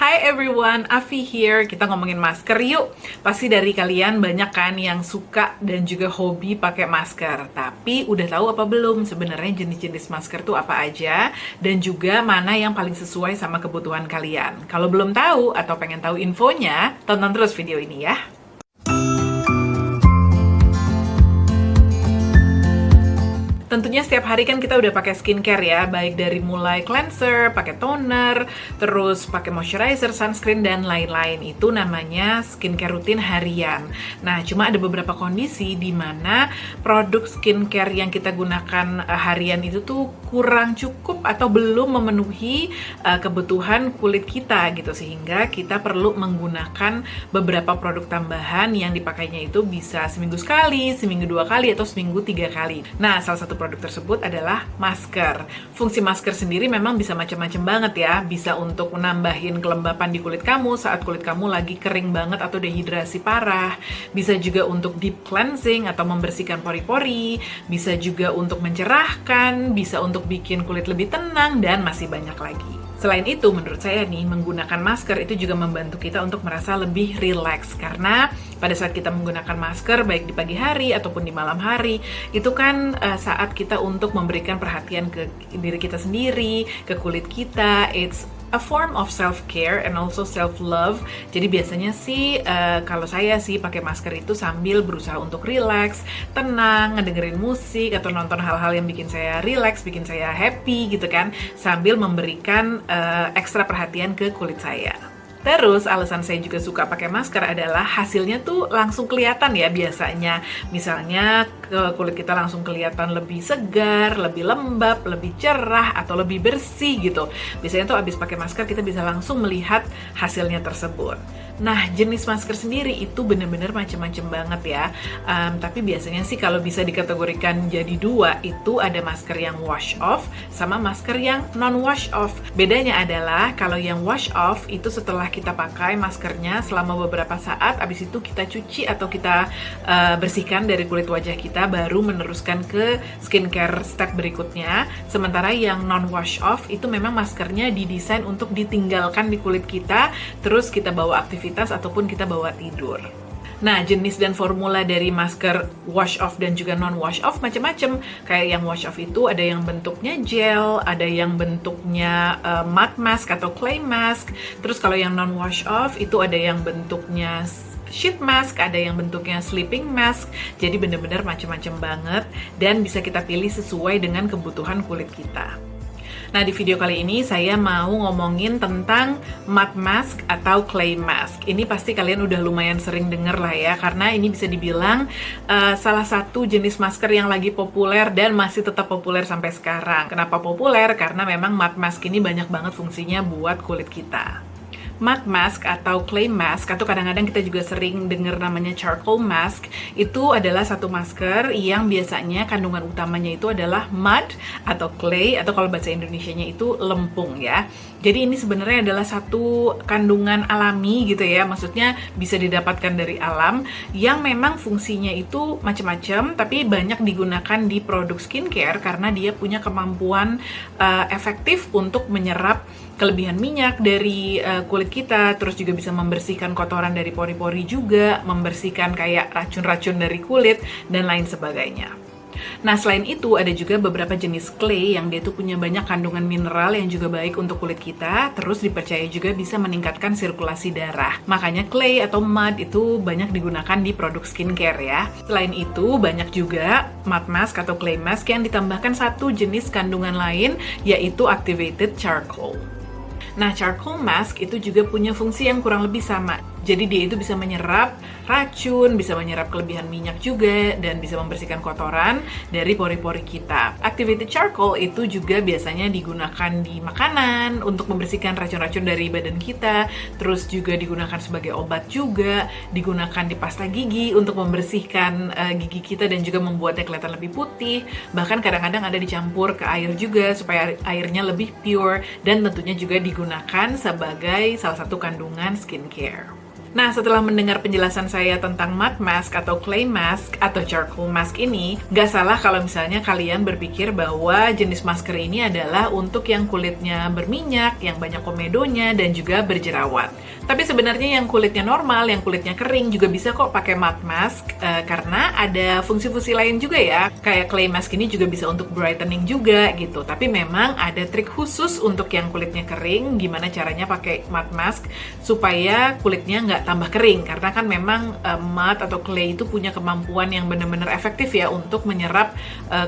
Hi everyone, Afi here. Kita ngomongin masker yuk. Pasti dari kalian banyak kan yang suka dan juga hobi pakai masker. Tapi udah tahu apa belum sebenarnya jenis-jenis masker tuh apa aja dan juga mana yang paling sesuai sama kebutuhan kalian. Kalau belum tahu atau pengen tahu infonya, tonton terus video ini ya. Tentunya setiap hari kan kita udah pakai skincare ya, baik dari mulai cleanser, pakai toner, terus pakai moisturizer, sunscreen, dan lain-lain. Itu namanya skincare rutin harian. Nah, cuma ada beberapa kondisi di mana produk skincare yang kita gunakan harian itu tuh kurang cukup atau belum memenuhi kebutuhan kulit kita gitu, sehingga kita perlu menggunakan beberapa produk tambahan yang dipakainya itu bisa seminggu sekali, seminggu 2 kali, atau seminggu 3 kali. Nah, salah satu produk tersebut adalah masker. Fungsi masker sendiri memang bisa macam-macam banget ya. Bisa untuk menambahin kelembapan di kulit kamu saat kulit kamu lagi kering banget atau dehidrasi parah. Bisa juga untuk deep cleansing atau membersihkan pori-pori. Bisa juga untuk mencerahkan, bisa untuk bikin kulit lebih tenang, dan masih banyak lagi. Selain itu, menurut saya nih, menggunakan masker itu juga membantu kita untuk merasa lebih rileks. Karena pada saat kita menggunakan masker, baik di pagi hari ataupun di malam hari, itu kan saat kita untuk memberikan perhatian ke diri kita sendiri, ke kulit kita. It's a form of self-care and also self-love. Jadi biasanya sih kalau saya sih pakai masker itu sambil berusaha untuk relax, tenang, ngedengerin musik atau nonton hal-hal yang bikin saya relax, bikin saya happy gitu kan, sambil memberikan ekstra perhatian ke kulit saya. Terus alasan saya juga suka pakai masker adalah hasilnya tuh langsung kelihatan ya biasanya. Misalnya kulit kita langsung kelihatan lebih segar, lebih lembab, lebih cerah, atau lebih bersih gitu. Biasanya tuh abis pakai masker kita bisa langsung melihat hasilnya tersebut. Nah, jenis masker sendiri itu bener-bener macem-macem banget ya. Tapi biasanya sih kalau bisa dikategorikan jadi dua, itu ada masker yang wash off sama masker yang non wash off. Bedanya adalah kalau yang wash off itu setelah kita pakai maskernya selama beberapa saat, abis itu kita cuci atau kita bersihkan dari kulit wajah kita, baru meneruskan ke skincare step berikutnya. Sementara yang non wash off itu memang maskernya didesain untuk ditinggalkan di kulit kita, terus kita bawa aktivitas ataupun kita bawa tidur. Nah, jenis dan formula dari masker wash off dan juga non wash off macam-macam. Kayak yang wash off itu ada yang bentuknya gel, ada yang bentuknya mud mask atau clay mask. Terus kalau yang non wash off itu ada yang bentuknya sheet mask, ada yang bentuknya sleeping mask. Jadi bener-bener macam-macam banget dan bisa kita pilih sesuai dengan kebutuhan kulit kita. Nah, di video kali ini saya mau ngomongin tentang mud mask atau clay mask. Ini pasti kalian udah lumayan sering denger lah ya, karena ini bisa dibilang salah satu jenis masker yang lagi populer dan masih tetap populer sampai sekarang. Kenapa populer? Karena memang mud mask ini banyak banget fungsinya buat kulit kita. Mud mask atau clay mask, atau kadang-kadang kita juga sering dengar namanya charcoal mask, itu adalah satu masker yang biasanya kandungan utamanya itu adalah mud atau clay, atau kalau bahasa Indonesianya itu lempung ya. Jadi ini sebenarnya adalah satu kandungan alami gitu ya, maksudnya bisa didapatkan dari alam, yang memang fungsinya itu macam-macam, tapi banyak digunakan di produk skincare karena dia punya kemampuan efektif untuk menyerap kelebihan minyak dari kulit kita, terus juga bisa membersihkan kotoran dari pori-pori juga, membersihkan kayak racun-racun dari kulit, dan lain sebagainya. Nah, selain itu ada juga beberapa jenis clay yang dia tuh punya banyak kandungan mineral yang juga baik untuk kulit kita, terus dipercaya juga bisa meningkatkan sirkulasi darah. Makanya clay atau mud itu banyak digunakan di produk skincare ya. Selain itu banyak juga mud mask atau clay mask yang ditambahkan satu jenis kandungan lain, yaitu activated charcoal. Nah, charcoal mask itu juga punya fungsi yang kurang lebih sama. Jadi dia itu bisa menyerap racun, bisa menyerap kelebihan minyak juga, dan bisa membersihkan kotoran dari pori-pori kita. Activated charcoal itu juga biasanya digunakan di makanan untuk membersihkan racun-racun dari badan kita, terus juga digunakan sebagai obat juga, digunakan di pasta gigi untuk membersihkan gigi kita dan juga membuatnya kelihatan lebih putih. Bahkan kadang-kadang ada dicampur ke air juga supaya airnya lebih pure, dan tentunya juga digunakan sebagai salah satu kandungan skincare. Nah, setelah mendengar penjelasan saya tentang mud mask atau clay mask atau charcoal mask ini, nggak salah kalau misalnya kalian berpikir bahwa jenis masker ini adalah untuk yang kulitnya berminyak, yang banyak komedonya, dan juga berjerawat. Tapi sebenarnya yang kulitnya normal, yang kulitnya kering juga bisa kok pakai mud mask, karena ada fungsi-fungsi lain juga ya. Kayak clay mask ini juga bisa untuk brightening juga gitu. Tapi memang ada trik khusus untuk yang kulitnya kering, gimana caranya pakai mud mask supaya kulitnya nggak tambah kering, karena kan memang mud atau clay itu punya kemampuan yang benar-benar efektif ya untuk menyerap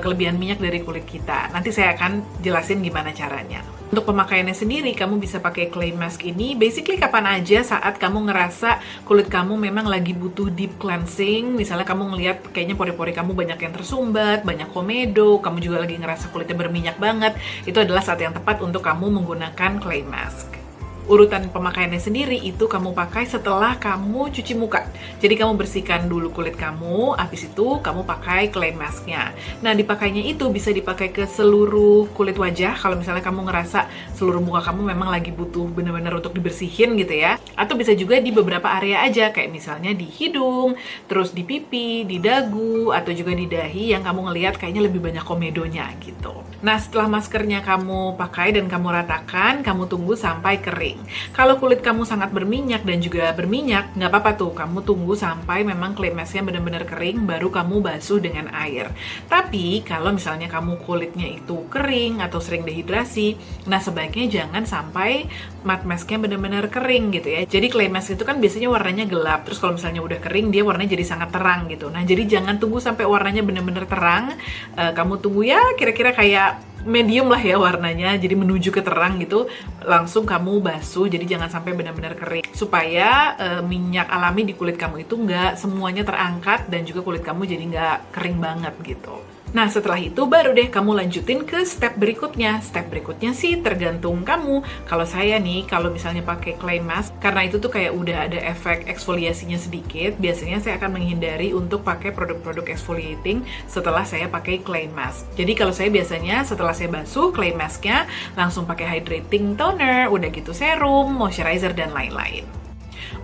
kelebihan minyak dari kulit kita. Nanti saya akan jelasin gimana caranya. Untuk pemakaiannya sendiri, kamu bisa pakai clay mask ini basically kapan aja saat kamu ngerasa kulit kamu memang lagi butuh deep cleansing. Misalnya kamu ngelihat kayaknya pori-pori kamu banyak yang tersumbat, banyak komedo, kamu juga lagi ngerasa kulitnya berminyak banget, itu adalah saat yang tepat untuk kamu menggunakan clay mask. Urutan pemakaiannya sendiri itu kamu pakai setelah kamu cuci muka. Jadi kamu bersihkan dulu kulit kamu, habis itu kamu pakai clay masknya. Nah, dipakainya itu bisa dipakai ke seluruh kulit wajah kalau misalnya kamu ngerasa seluruh muka kamu memang lagi butuh benar-benar untuk dibersihin gitu ya. Atau bisa juga di beberapa area aja, kayak misalnya di hidung, terus di pipi, di dagu, atau juga di dahi yang kamu ngelihat kayaknya lebih banyak komedonya gitu. Nah, setelah maskernya kamu pakai dan kamu ratakan, kamu tunggu sampai kering. Kalau kulit kamu sangat berminyak dan juga berminyak, nggak apa-apa tuh, kamu tunggu sampai memang clay masknya benar-benar kering, baru kamu basuh dengan air. Tapi kalau misalnya kamu kulitnya itu kering atau sering dehidrasi, nah sebaiknya jangan sampai mud masknya benar-benar kering gitu ya. Jadi clay mask itu kan biasanya warnanya gelap, terus kalau misalnya udah kering dia warnanya jadi sangat terang gitu. Nah, jadi jangan tunggu sampai warnanya benar-benar terang. Kamu tunggu ya kira-kira kayak medium lah ya warnanya, jadi menuju ke terang gitu, langsung kamu basuh, jadi jangan sampai benar-benar kering, supaya minyak alami di kulit kamu itu nggak semuanya terangkat dan juga kulit kamu jadi nggak kering banget gitu. Nah, setelah itu baru deh kamu lanjutin ke step berikutnya. Step berikutnya sih tergantung kamu. Kalau saya nih, kalau misalnya pakai clay mask, karena itu tuh kayak udah ada efek eksfoliasinya sedikit, biasanya saya akan menghindari untuk pakai produk-produk exfoliating setelah saya pakai clay mask. Jadi kalau saya biasanya setelah saya basuh clay masknya, langsung pakai hydrating toner, udah gitu serum, moisturizer, dan lain-lain.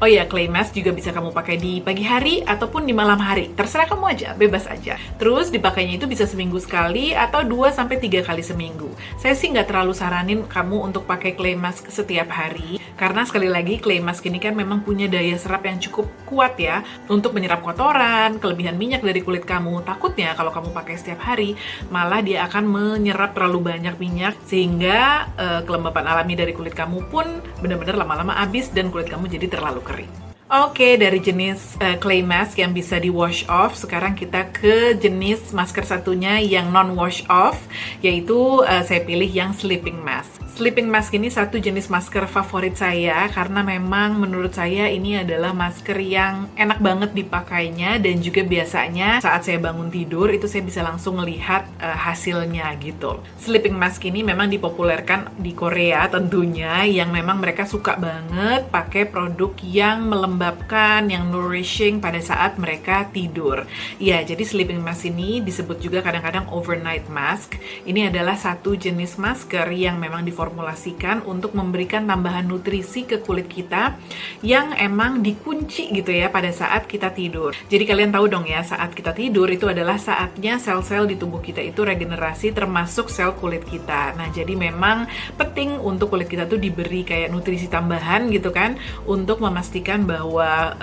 Oh ya, clay mask juga bisa kamu pakai di pagi hari ataupun di malam hari. Terserah kamu aja, bebas aja. Terus dipakainya itu bisa seminggu sekali atau 2-3 kali seminggu. Saya sih nggak terlalu saranin kamu untuk pakai clay mask setiap hari. Karena sekali lagi clay mask ini kan memang punya daya serap yang cukup kuat ya untuk menyerap kotoran, kelebihan minyak dari kulit kamu. Takutnya kalau kamu pakai setiap hari, malah dia akan menyerap terlalu banyak minyak sehingga kelembapan alami dari kulit kamu pun benar-benar lama-lama habis dan kulit kamu jadi terlalu kering. Oke, dari jenis clay mask yang bisa di wash off, sekarang kita ke jenis masker satunya yang non wash off, yaitu saya pilih yang sleeping mask. Sleeping mask ini satu jenis masker favorit saya karena memang menurut saya ini adalah masker yang enak banget dipakainya, dan juga biasanya saat saya bangun tidur itu saya bisa langsung melihat hasilnya gitu. Sleeping mask ini memang dipopulerkan di Korea tentunya, yang memang mereka suka banget pakai produk yang melembabkan, yang nourishing pada saat mereka tidur. Ya, jadi sleeping mask ini disebut juga kadang-kadang overnight mask. Ini adalah satu jenis masker yang memang diformulasikan untuk memberikan tambahan nutrisi ke kulit kita yang emang dikunci gitu ya pada saat kita tidur. Jadi kalian tahu dong ya, saat kita tidur itu adalah saatnya sel-sel di tubuh kita itu regenerasi, termasuk sel kulit kita. Nah, jadi memang penting untuk kulit kita tuh diberi kayak nutrisi tambahan gitu kan, untuk memastikan bahwa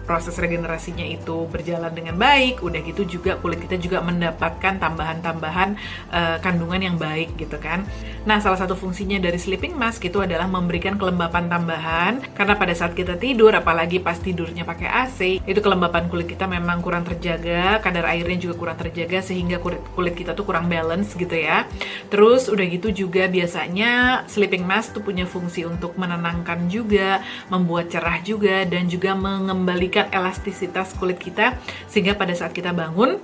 proses regenerasinya itu berjalan dengan baik. Udah gitu juga kulit kita juga mendapatkan tambahan-tambahan kandungan yang baik gitu kan. Nah, salah satu fungsinya dari sleeping mask itu adalah memberikan kelembapan tambahan, karena pada saat kita tidur, apalagi pas tidurnya pakai AC, itu kelembapan kulit kita memang kurang terjaga, kadar airnya juga kurang terjaga, sehingga kulit kita tuh kurang balance gitu ya. Terus udah gitu juga biasanya sleeping mask tuh punya fungsi untuk menenangkan juga, membuat cerah juga, dan juga mengembalikan elastisitas kulit kita, sehingga pada saat kita bangun,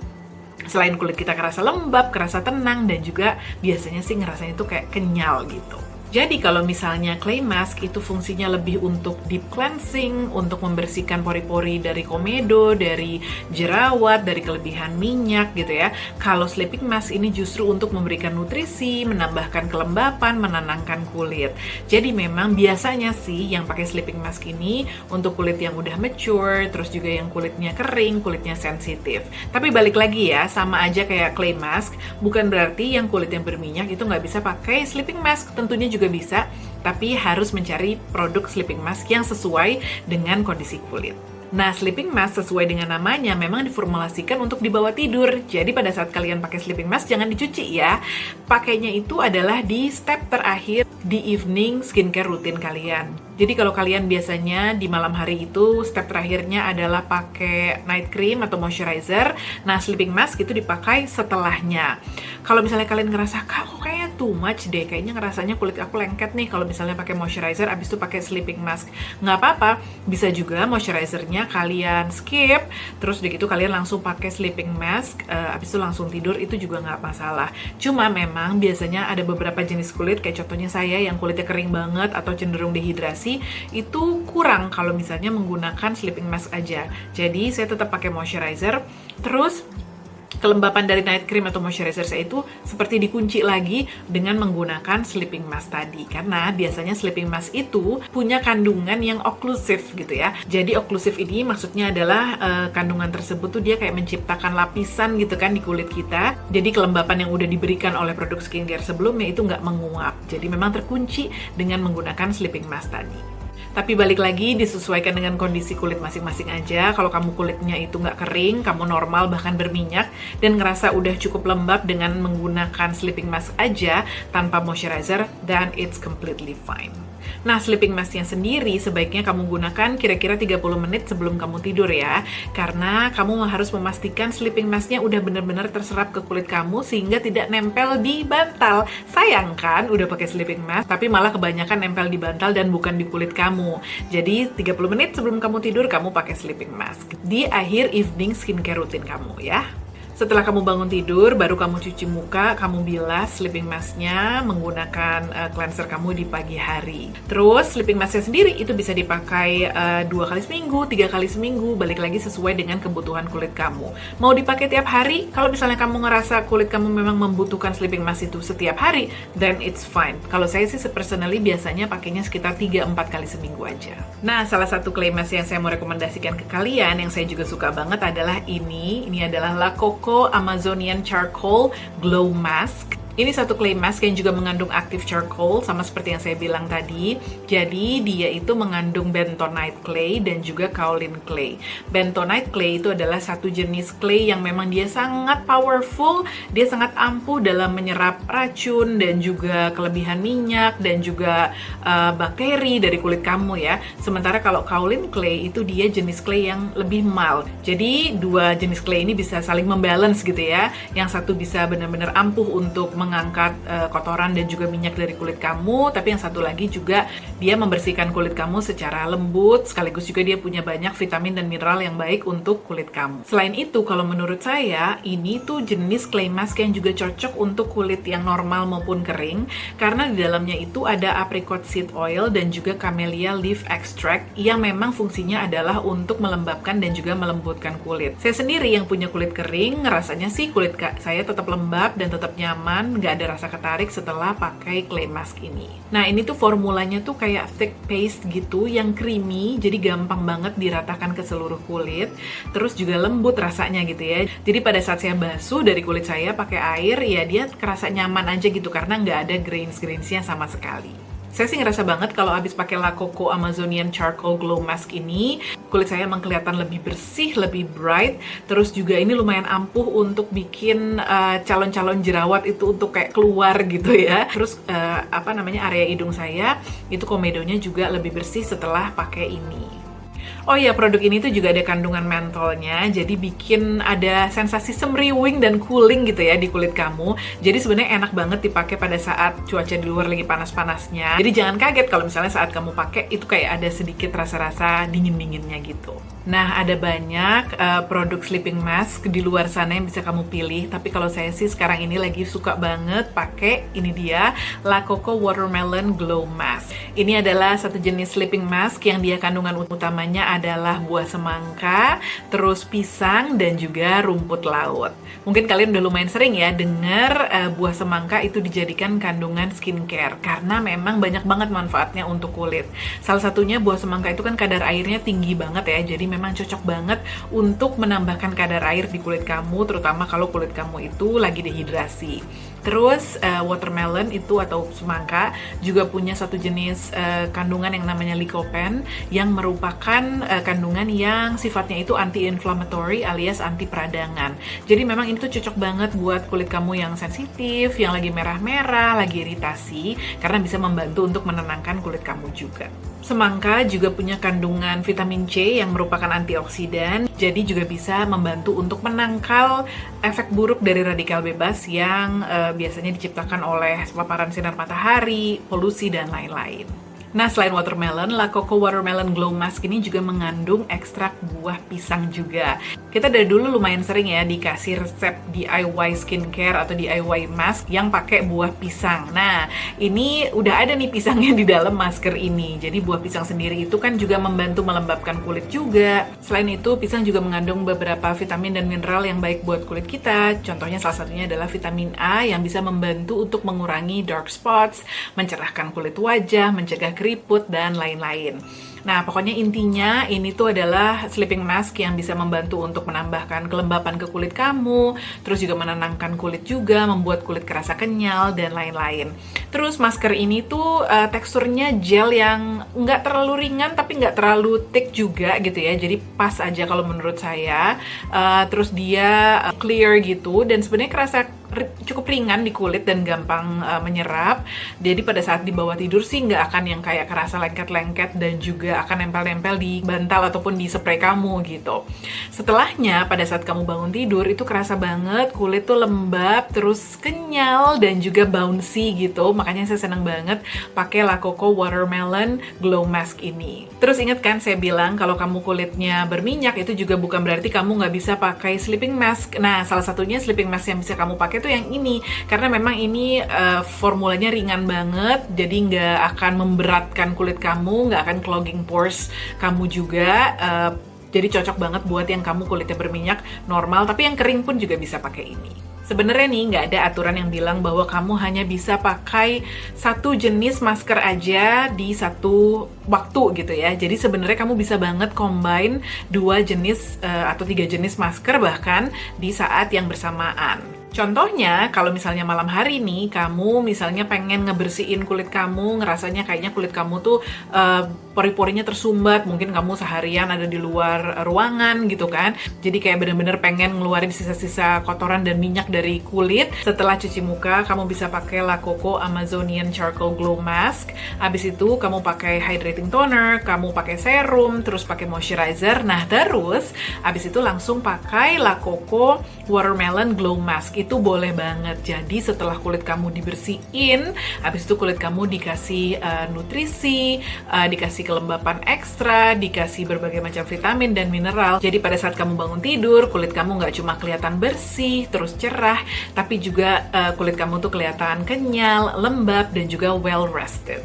selain kulit kita kerasa lembab, kerasa tenang, dan juga biasanya sih ngerasanya itu kayak kenyal gitu. Jadi kalau misalnya clay mask itu fungsinya lebih untuk deep cleansing, untuk membersihkan pori-pori dari komedo, dari jerawat, dari kelebihan minyak gitu ya. Kalau sleeping mask ini justru untuk memberikan nutrisi, menambahkan kelembapan, menenangkan kulit. Jadi memang biasanya sih yang pakai sleeping mask ini untuk kulit yang udah mature, terus juga yang kulitnya kering, kulitnya sensitif. Tapi balik lagi ya, sama aja kayak clay mask, bukan berarti yang kulit yang berminyak itu nggak bisa pakai sleeping mask. Tentunya juga bisa, tapi harus mencari produk sleeping mask yang sesuai dengan kondisi kulit. Nah, sleeping mask sesuai dengan namanya memang diformulasikan untuk dibawa tidur. Jadi pada saat kalian pakai sleeping mask jangan dicuci ya. Pakainya itu adalah di step terakhir di evening skincare rutin kalian. Jadi kalau kalian biasanya di malam hari itu step terakhirnya adalah pakai night cream atau moisturizer, nah sleeping mask itu dipakai setelahnya. Kalau misalnya kalian ngerasa, kak kok kayaknya too much deh, kayaknya ngerasanya kulit aku lengket nih kalau misalnya pakai moisturizer abis itu pakai sleeping mask. Nggak apa-apa, bisa juga moisturizernya kalian skip, terus udah gitu kalian langsung pakai sleeping mask, abis itu langsung tidur, itu juga nggak masalah. Cuma memang biasanya ada beberapa jenis kulit, kayak contohnya saya yang kulitnya kering banget atau cenderung dehidrasi, itu kurang kalau misalnya menggunakan sleeping mask aja. Jadi saya tetap pakai moisturizer, terus kelembapan dari night cream atau moisturizer saya itu seperti dikunci lagi dengan menggunakan sleeping mask tadi. Karena biasanya sleeping mask itu punya kandungan yang oklusif gitu ya. Jadi oklusif ini maksudnya adalah kandungan tersebut tuh dia kayak menciptakan lapisan gitu kan di kulit kita. Jadi kelembapan yang udah diberikan oleh produk skincare sebelumnya itu nggak menguap. Jadi memang terkunci dengan menggunakan sleeping mask tadi. Tapi balik lagi, disesuaikan dengan kondisi kulit masing-masing aja. Kalau kamu kulitnya itu nggak kering, kamu normal bahkan berminyak, dan ngerasa udah cukup lembab dengan menggunakan sleeping mask aja tanpa moisturizer, then it's completely fine. Nah, sleeping masknya sendiri sebaiknya kamu gunakan kira-kira 30 menit sebelum kamu tidur ya. Karena kamu harus memastikan sleeping masknya udah benar-benar terserap ke kulit kamu sehingga tidak nempel di bantal. Sayang kan udah pakai sleeping mask, tapi malah kebanyakan nempel di bantal dan bukan di kulit kamu. Jadi 30 menit sebelum kamu tidur kamu pakai sleeping mask. Di akhir evening skincare rutin kamu ya. Setelah kamu bangun tidur, baru kamu cuci muka, kamu bilas sleeping masknya menggunakan cleanser kamu di pagi hari. Terus sleeping masknya sendiri itu bisa dipakai 2 kali seminggu, 3 kali seminggu, balik lagi sesuai dengan kebutuhan kulit kamu. Mau dipakai tiap hari? Kalau misalnya kamu ngerasa kulit kamu memang membutuhkan sleeping mask itu setiap hari, then it's fine. Kalau saya sih personally biasanya pakainya sekitar 3-4 kali seminggu aja. Nah, salah satu clay mask yang saya mau rekomendasikan ke kalian, yang saya juga suka banget adalah ini. Ini adalah La Coco Amazonian Charcoal Glow Mask. Ini satu clay mask yang juga mengandung active charcoal, sama seperti yang saya bilang tadi. Jadi dia itu mengandung bentonite clay dan juga kaolin clay. Bentonite clay itu adalah satu jenis clay yang memang dia sangat powerful, dia sangat ampuh dalam menyerap racun dan juga kelebihan minyak dan juga bakteri dari kulit kamu ya. Sementara kalau kaolin clay itu dia jenis clay yang lebih mild. Jadi dua jenis clay ini bisa saling membalance gitu ya. Yang satu bisa benar-benar ampuh untuk mengangkat kotoran dan juga minyak dari kulit kamu, tapi yang satu lagi juga dia membersihkan kulit kamu secara lembut, sekaligus juga dia punya banyak vitamin dan mineral yang baik untuk kulit kamu. Selain itu, kalau menurut saya, ini tuh jenis clay mask yang juga cocok untuk kulit yang normal maupun kering, karena di dalamnya itu ada apricot seed oil dan juga camellia leaf extract yang memang fungsinya adalah untuk melembabkan dan juga melembutkan kulit. Saya sendiri yang punya kulit kering, rasanya sih kulit saya tetap lembab dan tetap nyaman, nggak ada rasa ketarik setelah pakai clay mask ini. Nah, ini tuh formulanya tuh kayak thick paste gitu, yang creamy, jadi gampang banget diratakan ke seluruh kulit, terus juga lembut rasanya gitu ya. Jadi pada saat saya basuh dari kulit saya pakai air, ya dia kerasa nyaman aja gitu, karena nggak ada grains-grainsnya sama sekali. Saya sih ngerasa banget kalau habis pakai La Coco Amazonian Charcoal Glow Mask ini, kulit saya emang kelihatan lebih bersih, lebih bright, terus juga ini lumayan ampuh untuk bikin calon-calon jerawat itu untuk kayak keluar gitu ya. Terus area hidung saya itu komedonya juga lebih bersih setelah pakai ini. Oh ya, produk ini tuh juga ada kandungan mentolnya, jadi bikin ada sensasi semriwing dan cooling gitu ya di kulit kamu. Jadi sebenarnya enak banget dipakai pada saat cuaca di luar lagi panas-panasnya. Jadi jangan kaget kalau misalnya saat kamu pakai itu kayak ada sedikit rasa-rasa dingin-dinginnya gitu. Nah, ada banyak produk sleeping mask di luar sana yang bisa kamu pilih. Tapi kalau saya sih sekarang ini lagi suka banget pakai ini dia, La Coco Watermelon Glow Mask. Ini adalah satu jenis sleeping mask yang dia kandungan utamanya adalah buah semangka, terus pisang, dan juga rumput laut. Mungkin kalian udah lumayan sering ya dengar buah semangka itu dijadikan kandungan skincare. Karena memang banyak banget manfaatnya untuk kulit. Salah satunya buah semangka itu kan kadar airnya tinggi banget ya. Jadi memang cocok banget untuk menambahkan kadar air di kulit kamu, terutama kalau kulit kamu itu lagi dehidrasi. Terus watermelon itu atau semangka juga punya satu jenis kandungan yang namanya lycopene yang merupakan kandungan yang sifatnya itu anti-inflammatory alias anti peradangan. Jadi memang ini tuh cocok banget buat kulit kamu yang sensitif, yang lagi merah-merah, lagi iritasi, karena bisa membantu untuk menenangkan kulit kamu juga. Semangka juga punya kandungan vitamin C yang merupakan antioksidan, jadi juga bisa membantu untuk menangkal efek buruk dari radikal bebas yang biasanya diciptakan oleh paparan sinar matahari, polusi, dan lain-lain. Nah, selain watermelon, La Coco Watermelon Glow Mask ini juga mengandung ekstrak buah pisang juga. Kita dari dulu lumayan sering ya dikasih resep DIY skincare atau DIY mask yang pakai buah pisang. Nah, ini udah ada nih pisangnya di dalam masker ini. Jadi buah pisang sendiri itu kan juga membantu melembabkan kulit juga. Selain itu, pisang juga mengandung beberapa vitamin dan mineral yang baik buat kulit kita. Contohnya salah satunya adalah vitamin A yang bisa membantu untuk mengurangi dark spots, mencerahkan kulit wajah, mencegah keriput, dan lain-lain. Nah, pokoknya intinya ini tuh adalah sleeping mask yang bisa membantu untuk menambahkan kelembapan ke kulit kamu, terus juga menenangkan kulit juga, membuat kulit kerasa kenyal, dan lain-lain. Terus masker ini tuh teksturnya gel yang nggak terlalu ringan tapi nggak terlalu thick juga gitu ya, jadi pas aja kalau menurut saya. Terus dia clear gitu, dan sebenarnya kerasa cukup ringan di kulit dan gampang menyerap. Jadi pada saat dibawa tidur sih nggak akan yang kayak kerasa lengket-lengket dan juga akan nempel-nempel di bantal ataupun di spray kamu gitu. Setelahnya pada saat kamu bangun tidur itu kerasa banget kulit tuh lembab, terus kenyal, dan juga bouncy gitu. Makanya saya senang banget pakai La Coco Watermelon Glow Mask ini. Terus ingat kan saya bilang kalau kamu kulitnya berminyak itu juga bukan berarti kamu nggak bisa pakai sleeping mask. Nah, salah satunya sleeping mask yang bisa kamu pakai itu yang ini, karena memang ini formulanya ringan banget, jadi nggak akan memberatkan kulit kamu, nggak akan clogging pores kamu juga. Jadi cocok banget buat yang kamu kulitnya berminyak normal, tapi yang kering pun juga bisa pakai ini. Sebenarnya nih nggak ada aturan yang bilang bahwa kamu hanya bisa pakai satu jenis masker aja di satu waktu gitu ya. Jadi sebenarnya kamu bisa banget combine 2 jenis atau 3 jenis masker bahkan di saat yang bersamaan. Contohnya, kalau misalnya malam hari nih, kamu misalnya pengen ngebersihin kulit kamu, ngerasanya kayaknya kulit kamu tuh pori-porinya tersumbat, mungkin kamu seharian ada di luar ruangan gitu kan, jadi kayak bener-bener pengen ngeluarin sisa-sisa kotoran dan minyak dari kulit. Setelah cuci muka, kamu bisa pakai La Coco Amazonian Charcoal Glow Mask. Habis itu kamu pakai hydrating toner, kamu pakai serum, terus pakai moisturizer. Nah, terus habis itu langsung pakai La Coco Watermelon Glow Mask. Itu boleh banget. Jadi setelah kulit kamu dibersihin, habis itu kulit kamu dikasih nutrisi, dikasih kelembapan ekstra, dikasih berbagai macam vitamin dan mineral. Jadi pada saat kamu bangun tidur, kulit kamu nggak cuma kelihatan bersih, terus cerah, tapi juga kulit kamu tuh kelihatan kenyal, lembab, dan juga well rested.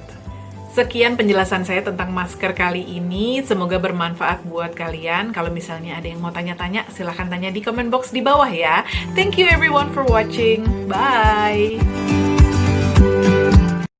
Sekian penjelasan saya tentang masker kali ini. Semoga bermanfaat buat kalian. Kalau misalnya ada yang mau tanya-tanya, silahkan tanya di comment box di bawah ya. Thank you everyone for watching. Bye!